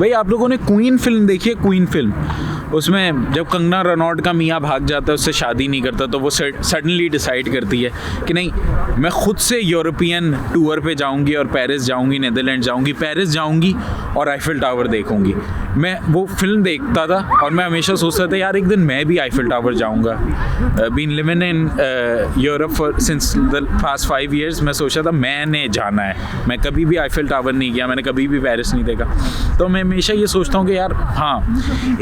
भाई आप लोगों ने क्वीन फिल्म देखी है? क्वीन फिल्म, उसमें जब कंगना रनौट का मियाँ भाग जाता है, उससे शादी नहीं करता, तो वो सडनली डिसाइड करती है कि नहीं, मैं खुद से यूरोपियन टूर पे जाऊंगी और पेरिस जाऊंगी, नीदरलैंड जाऊंगी, पेरिस जाऊंगी और आईफिल टावर देखूंगी। मैं वो फिल्म देखता था और मैं हमेशा सोचता था यार एक दिन मैं भी आईफिल टावर जाऊंगा। Been living in Europe for since the past 5 years, मैं सोचा था मैंने जाना है। मैं कभी भी आईफिल टावर नहीं गया, मैंने कभी भी पेरिस नहीं देखा, तो मैं हमेशा ये सोचता हूँ कि यार हाँ,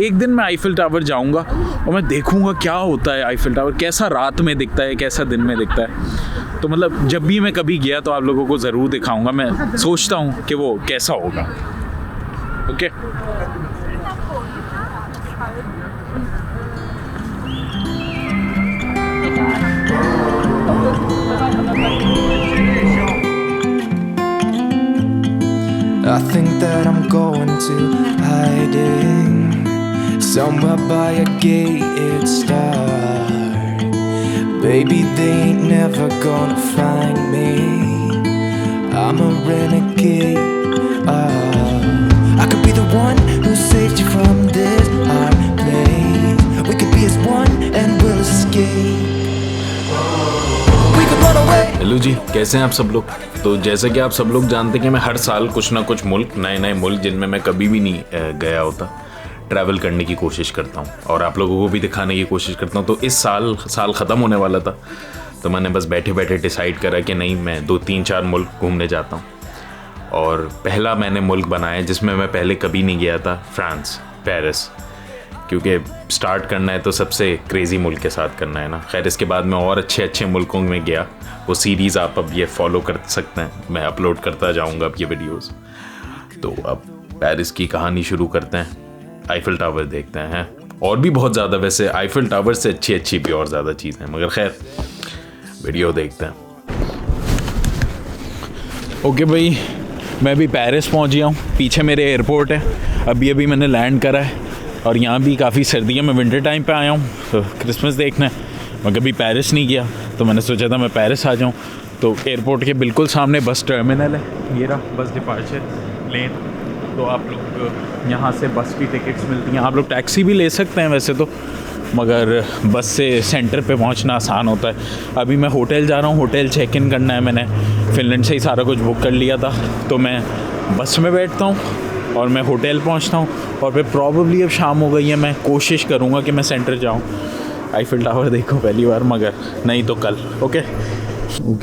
एक दिन मैं आईफिल टावर जाऊंगा और मैं देखूंगा क्या होता है आईफिल टावर, कैसा रात में दिखता है, कैसा दिन में दिखता है। तो मतलब जब भी मैं कभी गया तो आप लोगों को ज़रूर दिखाऊंगा। मैं सोचता हूँ कि वो कैसा होगा। Okay I think that I'm going to hiding somewhere by a gated star. Baby, they ain't never gonna find me. I'm a renegade. I could be the one who saved you from this hard place. We could be as one and we'll escape. We could run away. Hello जी, कैसे हैं आप सब लोग? तो जैसे कि आप सब लोग जानते हैं कि मैं हर साल कुछ ना कुछ मुल्क, नए नए मुल्क जिनमें मैं कभी भी नहीं गया होता, ट्रैवल करने की कोशिश करता हूँ और आप लोगों को भी दिखाने की कोशिश करता हूँ। तो इस साल ख़त्म होने वाला था, तो मैंने बस बैठे बैठे डिसाइड करा कि नहीं, मैं 2-3-4 मुल्क घूमने जाता हूँ। और पहला मैंने मुल्क बनाया जिसमें मैं पहले कभी नहीं गया था, फ्रांस, पेरिस, क्योंकि स्टार्ट करना है तो सबसे क्रेज़ी मुल्क के साथ करना है ना। खैर इसके बाद मैं और अच्छे अच्छे मुल्कों में गया, वो सीरीज़ आप अब ये फॉलो कर सकते हैं, मैं अपलोड करता जाऊंगा अब ये वीडियोस। तो अब पेरिस की कहानी शुरू करते हैं, आईफिल टावर देखते हैं। और भी बहुत ज़्यादा, वैसे आईफिल टावर से अच्छी अच्छी भी और ज़्यादा चीज़ें हैं, मगर खैर वीडियो देखते हैं। ओके भाई, मैं भी पेरिस पहुंच गया हूँ। पीछे मेरे एयरपोर्ट है, अभी अभी मैंने लैंड करा है और यहाँ भी काफ़ी सर्दी है। मैं विंटर टाइम पे आया हूँ, तो क्रिसमस देखना है। मैं कभी पेरिस नहीं गया, तो मैंने सोचा था मैं पेरिस आ जाऊँ। तो एयरपोर्ट के बिल्कुल सामने बस टर्मिनल है, ये रहा बस डिपार्चर लेन। तो आप लोग यहाँ से बस की टिकट्स मिलती हैं। आप लोग टैक्सी भी ले सकते हैं वैसे तो, मगर बस से सेंटर पे पहुँचना आसान होता है। अभी मैं होटल जा रहा हूँ, होटल चेक इन करना है। मैंने फिनलैंड से ही सारा कुछ बुक कर लिया था, तो मैं बस में बैठता हूँ और मैं होटल पहुँचता हूँ और फिर प्रॉबली अब शाम हो गई है, मैं कोशिश करूँगा कि मैं सेंटर जाऊँ, आईफिल टावर देखो पहली बार, मगर नहीं तो कल। ओके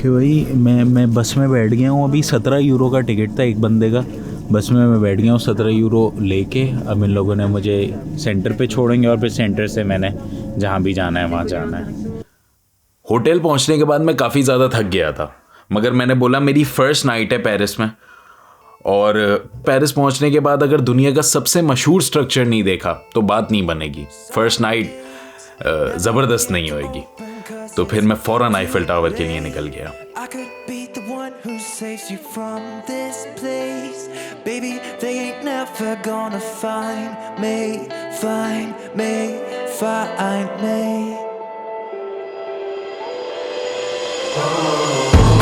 भाई, मैं बस में बैठ गया हूँ। अभी 17 यूरो का टिकट था एक बंदे का, बस में मैं बैठ गया हूँ 17 यूरो लेके। अब इन लोगों ने मुझे सेंटर पे छोड़ेंगे और फिर सेंटर से मैंने जहाँ भी जाना है वहाँ जाना है। होटल पहुँचने के बाद मैं काफ़ी ज़्यादा थक गया था, मगर मैंने बोला मेरी फर्स्ट नाइट है पेरिस में, और पेरिस पहुँचने के बाद अगर दुनिया का सबसे मशहूर स्ट्रक्चर नहीं देखा तो बात नहीं बनेगी, फर्स्ट नाइट ज़बरदस्त नहीं होएगी। तो फिर मैं फ़ौरन आईफिल टावर के लिए निकल गया। I could be the one who saves you from this place. Baby, they ain't never gonna find me, find me, find me.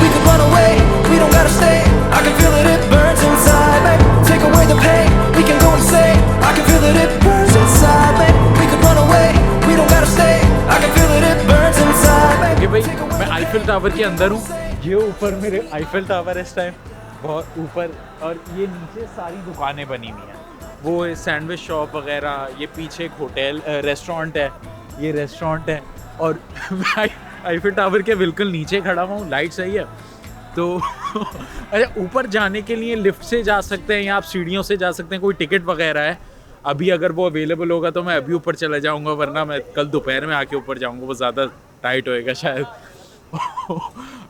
We could run away, we don't gotta stay. I can feel it burns inside me. Take away the pain, we can go insane. I can feel it burns inside me. We could run away, we don't gotta stay. I can feel it burns inside me. ये भाई मैं Eiffel tower के अंदर हूँ, ये ऊपर मेरे Eiffel tower इस टाइम बहुत ऊपर, और ये नीचे सारी दुकानें बनी हुई हैं, वो सैंडविच शॉप वगैरह। ये पीछे एक होटल रेस्टोरेंट है, ये रेस्टोरेंट है, और मैं आईफिल टावर के बिल्कुल नीचे खड़ा हूँ। लाइट सही है तो अच्छा, ऊपर जाने के लिए लिफ्ट से जा सकते हैं या आप सीढ़ियों से जा सकते हैं, कोई टिकट वगैरह है। अभी अगर वो अवेलेबल होगा तो मैं अभी ऊपर चला जाऊँगा, वरना मैं कल दोपहर में आके ऊपर जाऊँगा, वो ज़्यादा टाइट होएगा शायद।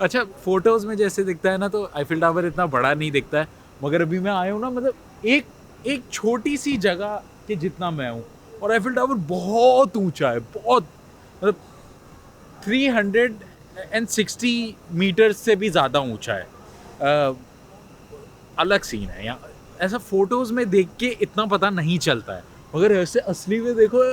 अच्छा, फ़ोटोज़ में जैसे दिखता है ना, तो आईफिल टावर इतना बड़ा नहीं दिखता है, मगर अभी मैं आया हूँ ना, मतलब एक छोटी सी जगह के जितना मैं हूँ, और आईफिल टावर बहुत ऊंचा है, बहुत, मतलब 360 मीटर्स से भी ज़्यादा ऊंचा है। अलग सीन है यहाँ, ऐसा फ़ोटोज़ में देख के इतना पता नहीं चलता है, मगर ऐसे असली में देखो,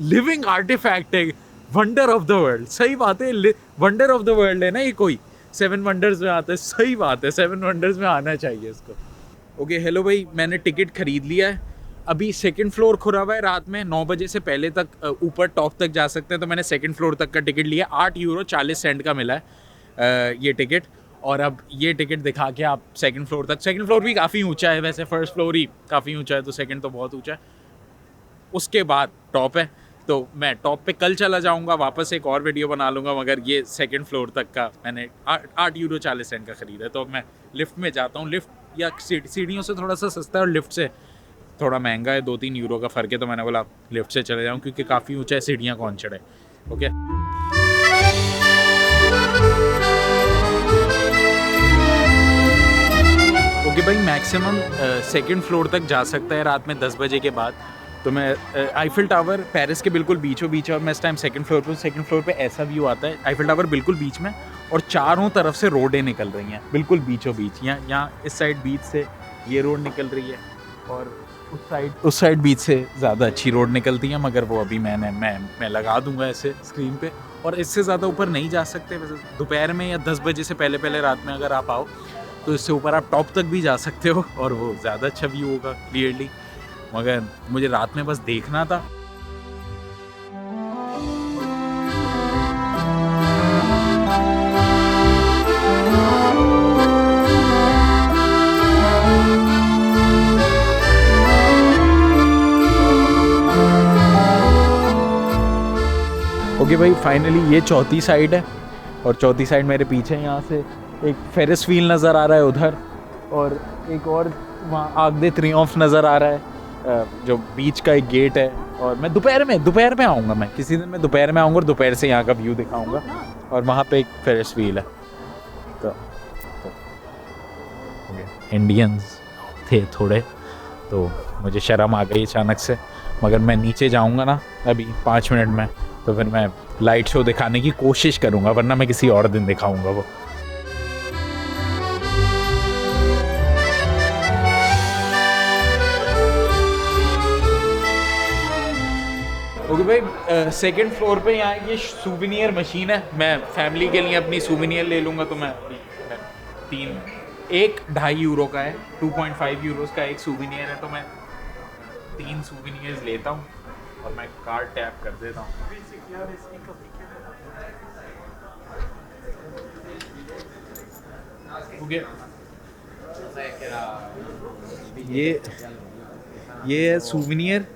लिविंग आर्टिफैक्ट है, वंडर ऑफ द वर्ल्ड। सही बात है, वंडर ऑफ द वर्ल्ड है ना ये, कोई 7 वंडर्स में आता है। सही बात है, 7 वंडर्स में आना चाहिए इसको। ओके हेलो भाई, मैंने टिकट ख़रीद लिया है अभी सेकंड फ्लोर खुला हुआ है, रात में 9 बजे से पहले तक ऊपर टॉप तक जा सकते हैं। तो मैंने सेकंड फ्लोर तक का टिकट लिया, 8 यूरो 40 सेंट का मिला है ये टिकट। और अब ये टिकट दिखा के आप सेकंड फ्लोर तक, सेकंड फ्लोर भी काफ़ी ऊंचा है वैसे, फर्स्ट फ्लोर ही काफ़ी ऊंचा है तो सेकंड तो बहुत ऊंचा है। उसके बाद टॉप है, तो मैं टॉप पे कल चला जाऊंगा, वापस एक और वीडियो बना लूँगा। मगर ये सेकंड फ्लोर तक का मैंने 8 यूरो 40 सेंट का ख़रीदा है। तो अब मैं लिफ्ट में जाता हूँ। लिफ्ट या सीढ़ियों से थोड़ा सा सस्ता है और लिफ्ट से थोड़ा महंगा है, 2-3 यूरो का फ़र्क है। तो मैंने बोला लिफ्ट से चले जाऊँ क्योंकि काफ़ी ऊँचा है, सीढ़ियाँ कौन चढ़े। ओके, ओके भाई, मैक्सिमम सेकंड फ्लोर तक जा सकता है रात में 10 बजे के बाद। तो मैं आईफिल टावर पेरिस के बिल्कुल बीचों बीच है और मैं इस टाइम सेकंड फ्लोर पर। सेकंड फ्लोर पे ऐसा व्यू आता है, आईफिल टावर बिल्कुल बीच में और चारों तरफ से रोडें निकल रही हैं बिल्कुल बीचों बीच। यहाँ इस साइड बीच से ये रोड निकल रही है और उस साइड बीच से ज़्यादा अच्छी रोड निकलती है, मगर वो अभी मैं लगा दूंगा ऐसे स्क्रीन पे। और इससे ज़्यादा ऊपर नहीं जा सकते वैसे, दोपहर में या 10 बजे से पहले रात में अगर आप आओ तो इससे ऊपर आप टॉप तक भी जा सकते हो और वो ज़्यादा अच्छा व्यू होगा क्लियरली। मगर मुझे रात में बस देखना था। ओके भाई, फाइनली ये चौथी साइड है और चौथी साइड मेरे पीछे यहाँ से एक फेरिस व्हील नज़र आ रहा है उधर, और एक और वहाँ आर्क दे ट्रियोम्फ नज़र आ रहा है जो बीच का एक गेट है। और मैं दोपहर में आऊँगा, मैं किसी दिन मैं दोपहर में आऊँगा और दोपहर से यहाँ का व्यू दिखाऊँगा। और वहाँ पे एक फेरिस व्हील है। तो इंडियंस थे थोड़े तो मुझे शर्म आ गई अचानक से, मगर मैं नीचे जाऊँगा ना अभी 5 मिनट में, तो फिर मैं लाइट शो दिखाने की कोशिश करूँगा, वरना मैं किसी और दिन दिखाऊँगा वो। ओके भाई, सेकंड फ्लोर पे यहाँ ये सूवेनियर मशीन है। मैं फैमिली के लिए अपनी सूवेनियर ले लूँगा। तो मैं 2.5 यूरो का है, 2.5 यूरोस का एक सूवेनियर है। तो मैं 3 सूवेनियर्स लेता हूँ और मैं कार्ड टैप कर देता हूँ। ओके, ये है सूवेनियर।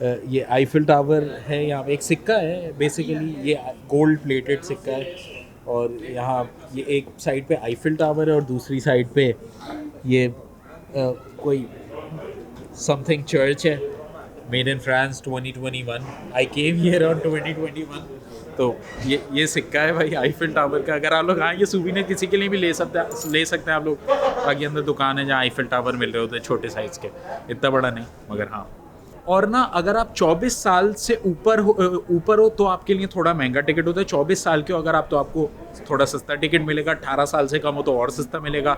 ये आईफिल टावर है, यहाँ पे एक सिक्का है बेसिकली, ये गोल्ड प्लेटेड सिक्का है। और यहाँ ये एक साइड पे आईफिल टावर है और दूसरी साइड पे ये कोई समथिंग चर्च है, made in France 2021। I came here on 2021। तो ये सिक्का है भाई आईफिल टावर का। अगर आप लोग हाँ, ये सूवेनियर किसी के लिए भी ले सकते हैं आप लोग। बाकी अंदर दुकान है जहाँ आईफिल टावर मिल रहे होते हैं छोटे साइज़ के, इतना बड़ा नहीं, मगर हाँ। और ना अगर आप 24 साल से ऊपर हो तो आपके लिए थोड़ा महंगा टिकट होता है। 24 साल के हो अगर आप, तो आपको थोड़ा सस्ता टिकट मिलेगा। 18 साल से कम हो तो और सस्ता मिलेगा।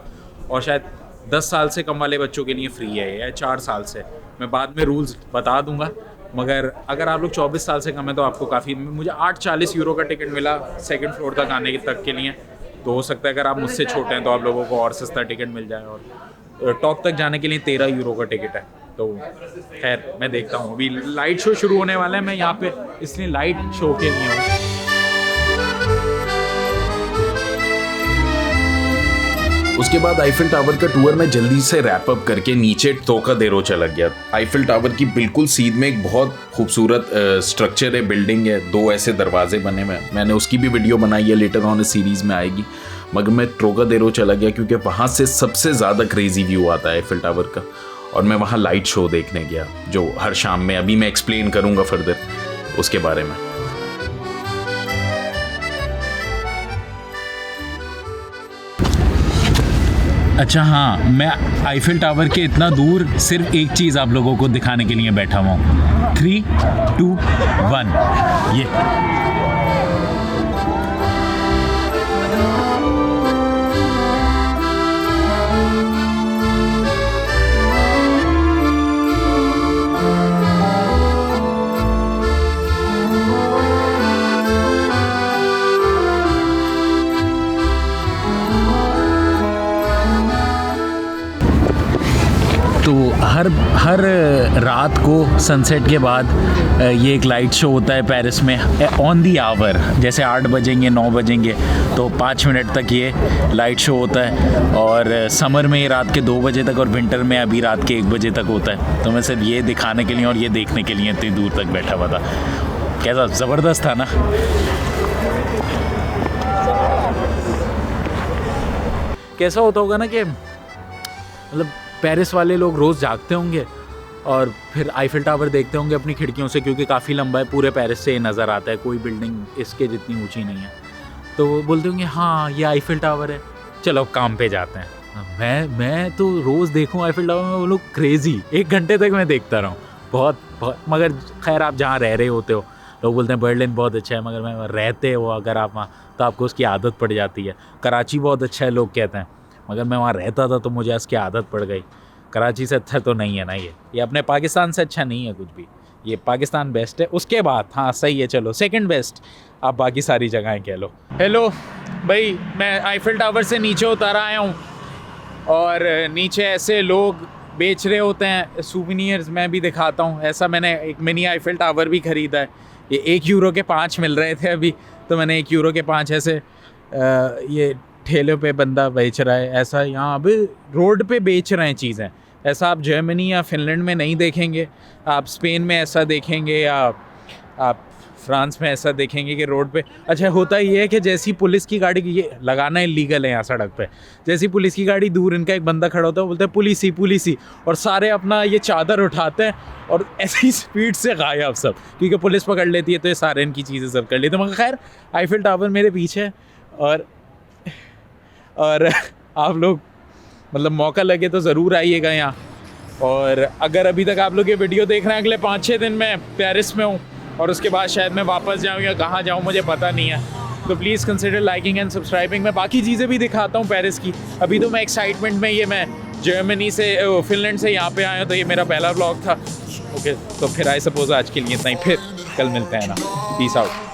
और शायद 10 साल से कम वाले बच्चों के लिए फ्री है, या 4 साल से। मैं बाद में रूल्स बता दूंगा। मगर अगर आप लोग 24 साल से कम है तो आपको काफ़ी, मुझे 8.40 यूरो का टिकट मिला सेकंड फ्लोर तक आने तक के लिए। तो हो सकता है अगर आप मुझसे छोटे हैं तो आप लोगों को और सस्ता टिकट मिल जाए। और टॉप तक जाने के लिए 13 यूरो का टिकट है। तो खैर मैं देखता हूँ, अभी लाइट शो शुरू होने वाला है। मैं यहाँ पे इसलिए लाइट शो के लिए हूँ। उसके बाद आईफिल टावर का टूर मैं जल्दी से रैप अप करके नीचे ट्रोकादेरो चला गया। आईफिल टावर की बिल्कुल सीध में एक बहुत खूबसूरत स्ट्रक्चर है, बिल्डिंग है, 2 ऐसे दरवाजे बने हुए हैं। मैंने उसकी भी वीडियो बनाई है, लेटर ऑन सीरीज में आएगी। मगर मैं ट्रोकादेरो चला गया क्योंकि वहाँ से सबसे ज़्यादा क्रेजी व्यू आता है आईफिल टावर का। और मैं वहाँ लाइट शो देखने गया जो हर शाम में, अभी मैं एक्सप्लेन करूँगा फर्दर उसके बारे में। अच्छा हाँ, मैं आईफिल टावर के इतना दूर सिर्फ एक चीज़ आप लोगों को दिखाने के लिए बैठा हुआ हूँ। 3, 2, 1 ये। हर रात को सनसेट के बाद ये एक लाइट शो होता है पेरिस में ऑन दी आवर। जैसे 8 बजेंगे 9 बजेंगे तो 5 मिनट तक ये लाइट शो होता है, और समर में ये रात के 2 बजे तक, और विंटर में अभी रात के 1 बजे तक होता है। तो मैं सिर्फ ये दिखाने के लिए और ये देखने के लिए इतनी दूर तक बैठा हुआ था। कैसा ज़बरदस्त था ना। कैसा होता होगा ना कि मतलब पेरिस वाले लोग रोज़ जागते होंगे और फिर आईफिल टावर देखते होंगे अपनी खिड़कियों से, क्योंकि काफ़ी लंबा है, पूरे पेरिस से नज़र आता है, कोई बिल्डिंग इसके जितनी ऊंची नहीं है। तो वो बोलते होंगे हाँ ये आईफिल टावर है, चलो काम पे जाते हैं। मैं तो रोज़ देखूँ आईफिल टावर में, वो लोग क्रेज़ी 1 घंटे तक मैं देखता रहूँ। बहुत मगर खैर आप जहाँ रह रहे होते हो, लोग बोलते हैं बर्लिन बहुत अच्छा है, मगर मैं रहते हो अगर आप वहाँ तो आपको उसकी आदत पड़ जाती है। कराची बहुत अच्छा है लोग कहते हैं, मगर मैं वहाँ रहता था तो मुझे इसकी आदत पड़ गई। कराची से अच्छा तो नहीं है ना ये अपने पाकिस्तान से अच्छा नहीं है कुछ भी। ये पाकिस्तान बेस्ट है, उसके बाद हाँ सही है, चलो सेकंड बेस्ट आप बाकी सारी जगहें कह लो। हेलो भाई, मैं आईफिल टावर से नीचे उतर आया हूँ और नीचे ऐसे लोग बेच रहे होते हैं सूवेनियर्स, मैं भी दिखाता हूँ। ऐसा मैंने एक मिनी आईफिल टावर भी ख़रीदा है, ये 1 यूरो के 5 मिल रहे थे अभी, तो मैंने 1 यूरो के 5 ऐसे ये ठेले पे बंदा बेच रहा है। ऐसा यहाँ अभी रोड पे बेच रहे हैं चीज़ें। ऐसा आप जर्मनी या फिनलैंड में नहीं देखेंगे, आप स्पेन में ऐसा देखेंगे या आप फ्रांस में ऐसा देखेंगे कि रोड पे। अच्छा होता ये है कि जैसी पुलिस की गाड़ी, ये लगाना इलीगल है यहाँ सड़क पे, जैसी पुलिस की गाड़ी दूर इनका एक बंदा खड़ा होता है, बोलते हैं पुलिस ही, और सारे अपना ये चादर उठाते हैं और ऐसी स्पीड से गायब सब, क्योंकि पुलिस पकड़ लेती है तो ये सारे इनकी चीज़ें सब कर लेते हैं। मगर खैर आईफिल टावर मेरे पीछे है और आप लोग मतलब मौका लगे तो ज़रूर आइएगा यहाँ। और अगर अभी तक आप लोग ये वीडियो देख रहे हैं, अगले 5-6 दिन में पेरिस में हूँ और उसके बाद शायद मैं वापस जाऊँ या कहाँ जाऊँ मुझे पता नहीं है, तो please consider liking and subscribing. मैं बाकी चीज़ें भी दिखाता हूँ पेरिस की। अभी तो मैं एक्साइटमेंट में, ये मैं जर्मनी से फिनलैंड से यहाँ पे आया हूँ, तो ये मेरा पहला व्लॉग था। ओके, तो फिर आई सपोज आज के लिए इतना ही, फिर कल मिलते हैं ना। Peace out.